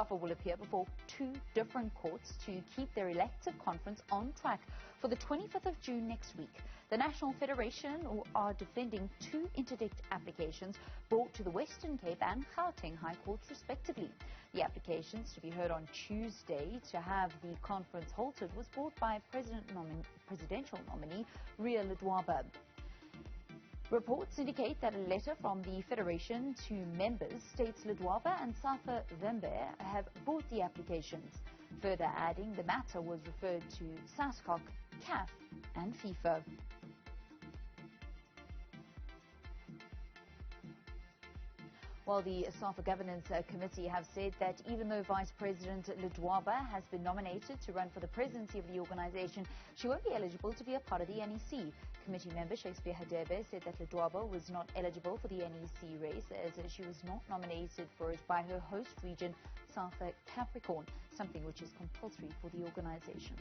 SAFA will appear before 2 different courts to keep their elective conference on track for the 25th of June next week. The National Federation are defending 2 interdict applications brought to the Western Cape and Gauteng High Courts respectively. The applications to be heard on Tuesday to have the conference halted was brought by presidential nominee Ria Ledwaba. Reports indicate that a letter from the Federation to members states Ledwaba and SAFA NEC have brought the applications, further adding the matter was referred to SASCOC, CAF and FIFA. While the SAFA Governance Committee have said that even though Vice President Ledwaba has been nominated to run for the presidency of the organization, she won't be eligible to be a part of the NEC. Committee member Shakespeare Hadebe said that Ledwaba was not eligible for the NEC race as she was not nominated for it by her host region, SAFA Capricorn, something which is compulsory for the organization.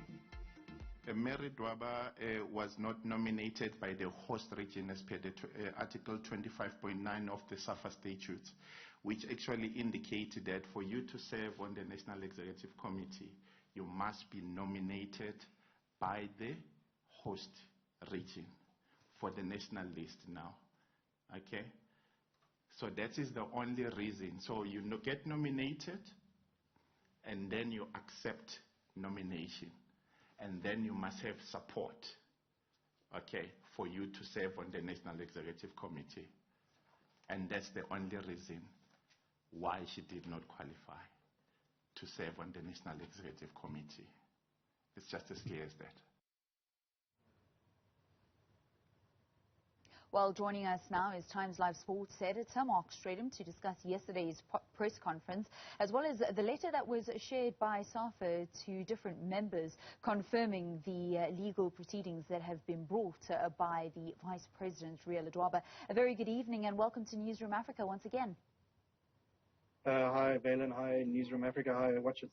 Mary Ledwaba was not nominated by the host region as per the Article 25.9 of the SAFA statutes, which actually indicated that for you to serve on the National Executive Committee, you must be nominated by the host region for the national list now. Okay? So that is the only reason. So you get nominated and then you accept nomination. And then you must have support, okay, for you to serve on the National Executive Committee. And that's the only reason why she did not qualify to serve on the National Executive Committee. It's just as clear as that. Well, joining us now is Timeslive Sports Editor Marc Strydom to discuss yesterday's press conference, as well as the letter that was shared by SAFA to different members confirming the legal proceedings that have been brought by the Vice President, Ria Ledwaba. A very good evening and welcome to Newzroom Afrika once again. Hi, Valen. Hi, Newzroom Afrika. Hi, watchers.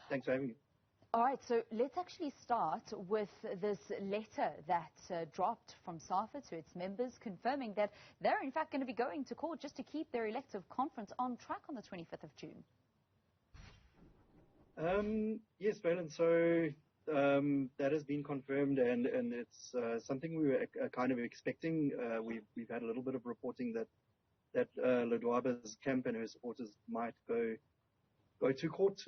Thanks for having me. All right, so let's actually start with this letter that dropped from SAFA to its members confirming that they're in fact going to be going to court just to keep their elective conference on track on the 25th of June. Yes, Valen, so that has been confirmed and it's something we were kind of expecting. We've had a little bit of reporting that Ledwaba's camp and her supporters might go to court.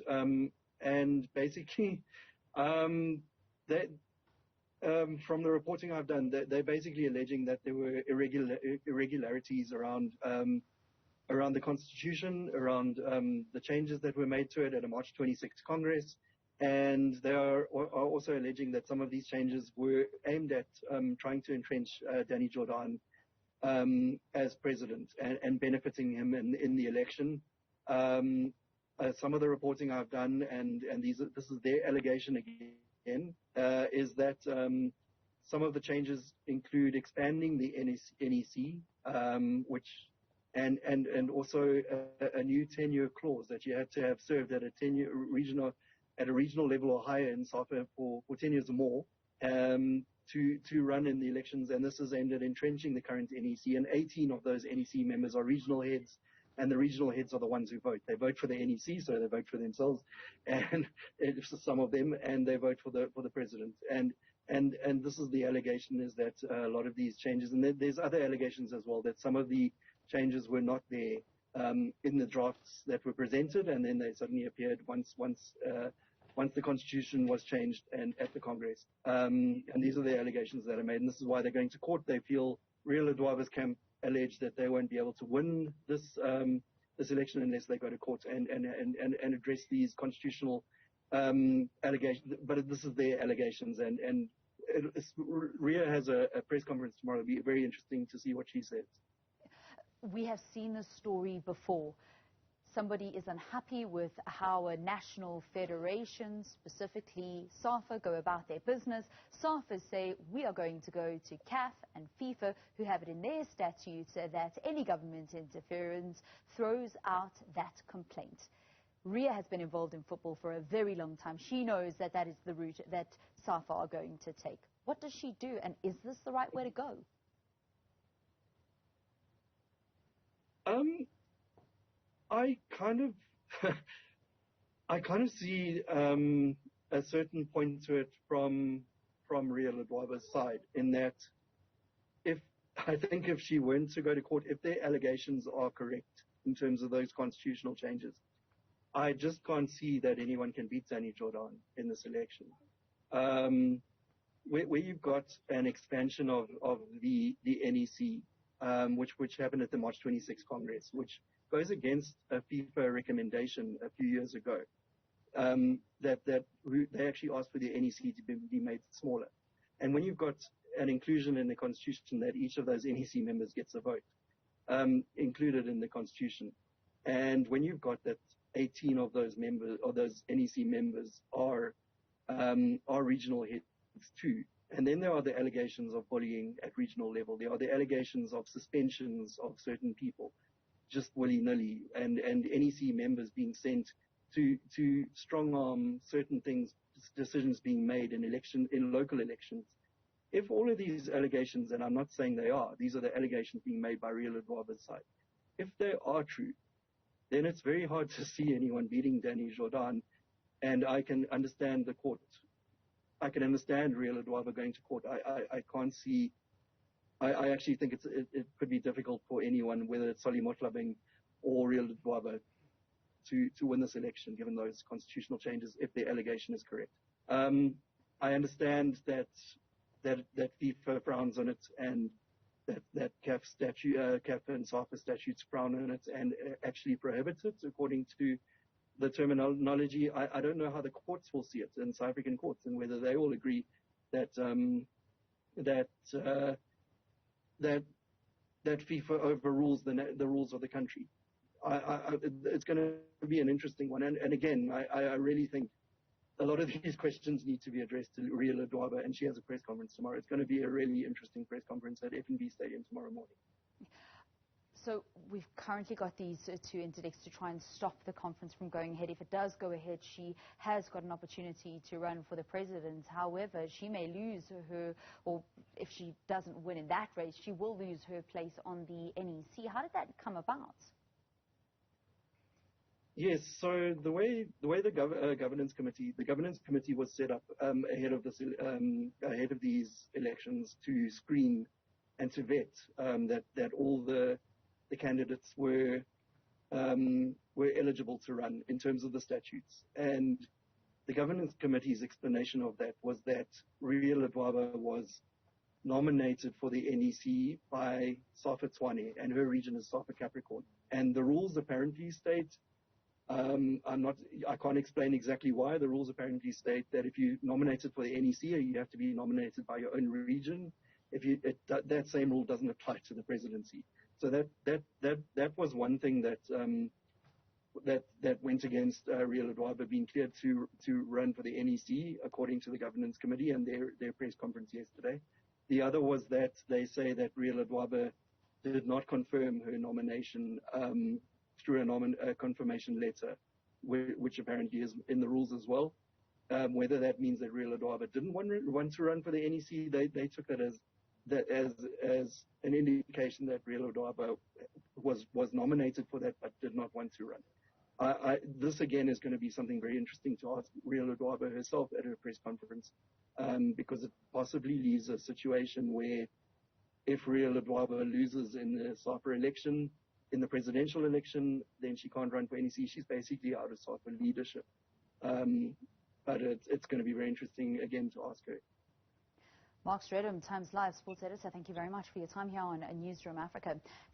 And basically, from the reporting I've done, they're basically alleging that there were irregularities around the Constitution, around the changes that were made to it at a March 26th Congress, and they are also alleging that some of these changes were aimed at trying to entrench Danny Jordan as president and benefiting him in the election. Some of the reporting I've done, and this is their allegation again, is that some of the changes include expanding the NEC, which and also a new tenure clause that you had to have served at a regional level or higher in SAFA for 10 years or more to run in the elections, and this is aimed at entrenching the current NEC. And 18 of those NEC members are regional heads. And the regional heads are the ones who vote. They vote for the NEC, so they vote for themselves, and some of them, and they vote for the president. And this is the allegation, is that a lot of these changes, and there's other allegations as well, that some of the changes were not there in the drafts that were presented, and then they suddenly appeared once the Constitution was changed and at the Congress. And these are the allegations that are made, and this is why they're going to court. They feel Ria Ledwaba's camp alleged that they won't be able to win this election unless they go to court and address these constitutional allegations. But this is their allegations, and Ria has a press conference tomorrow. It'll be very interesting to see what she says. We have seen this story before. Somebody is unhappy with how a national federation, specifically SAFA, go about their business. SAFA say, we are going to go to CAF and FIFA, who have it in their statutes that any government interference throws out that complaint. Ria has been involved in football for a very long time. She knows that that is the route that SAFA are going to take. What does she do, and is this the right way to go? I kind of I kind of see a certain point to it from Ria Ledwaba's side, in that I think if she went to go to court, if their allegations are correct in terms of those constitutional changes, I just can't see that anyone can beat Danny Jordan in this election. Where you've got an expansion of the NEC, which happened at the March 26 Congress, which goes against a FIFA recommendation a few years ago, that they actually asked for the NEC to be made smaller. And when you've got an inclusion in the Constitution that each of those NEC members gets a vote, included in the Constitution, and when you've got that 18 of those members, or those NEC members, are regional heads too, and then there are the allegations of bullying at regional level. There are the allegations of suspensions of certain people, just willy-nilly, and NEC members being sent to strong-arm certain things, decisions being made in local elections. If all of these allegations, and I'm not saying they are, these are the allegations being made by Ria Ledwaba's side, if they are true, then it's very hard to see anyone beating Danny Jordan, and I can understand the court. I can understand Ria Ledwaba going to court. I can't see. I actually think it could be difficult for anyone, whether it's Solly Motlabeng or Ria Ledwaba, to win this election, given those constitutional changes, if the allegation is correct. I understand that FIFA frowns on it, and that CAF and SAFA statutes frown on it and actually prohibit it, according to the terminology. I don't know how the courts will see it, in South African courts, and whether they all agree that FIFA overrules the rules of the country. It's going to be an interesting one, and again, I really think a lot of these questions need to be addressed to Ria Ledwaba, and she has a press conference tomorrow. It's going to be a really interesting press conference at F&B Stadium tomorrow morning. So we've currently got these two interdicts to try and stop the conference from going ahead. If it does go ahead, she has got an opportunity to run for the president. However, she may lose her, or if she doesn't win in that race, she will lose her place on the NEC. How did that come about? Yes, so the way the governance committee was set up ahead of these elections, to screen and to vet that all the candidates were eligible to run in terms of the statutes. And the governance committee's explanation of that was that Ria Ledwaba was nominated for the NEC by SAFA Tshwane, and her region is SAFA Capricorn. And the rules apparently state, I can't explain exactly why. The rules apparently state that if you're nominated for the NEC, you have to be nominated by your own region. That same rule doesn't apply to the presidency. So that was one thing that went against Ria Ledwaba being cleared to run for the NEC, according to the governance committee and their press conference yesterday. The other was that they say that Ria Ledwaba did not confirm her nomination through a confirmation letter, which apparently is in the rules as well. Whether that means that Ria Ledwaba didn't want to run for the NEC, they took that as an indication that Ria Ledwaba was nominated for that but did not want to run. This again is going to be something very interesting to ask Ria Ledwaba herself at her press conference, because it possibly leaves a situation where, if Ria Ledwaba loses in the SAFA election, in the presidential election, then she can't run for NEC. She's basically out of SAFA leadership. But it's going to be very interesting, again, to ask her. Marc Strydom, Timeslive Sports Editor, thank you very much for your time here on Newzroom Afrika.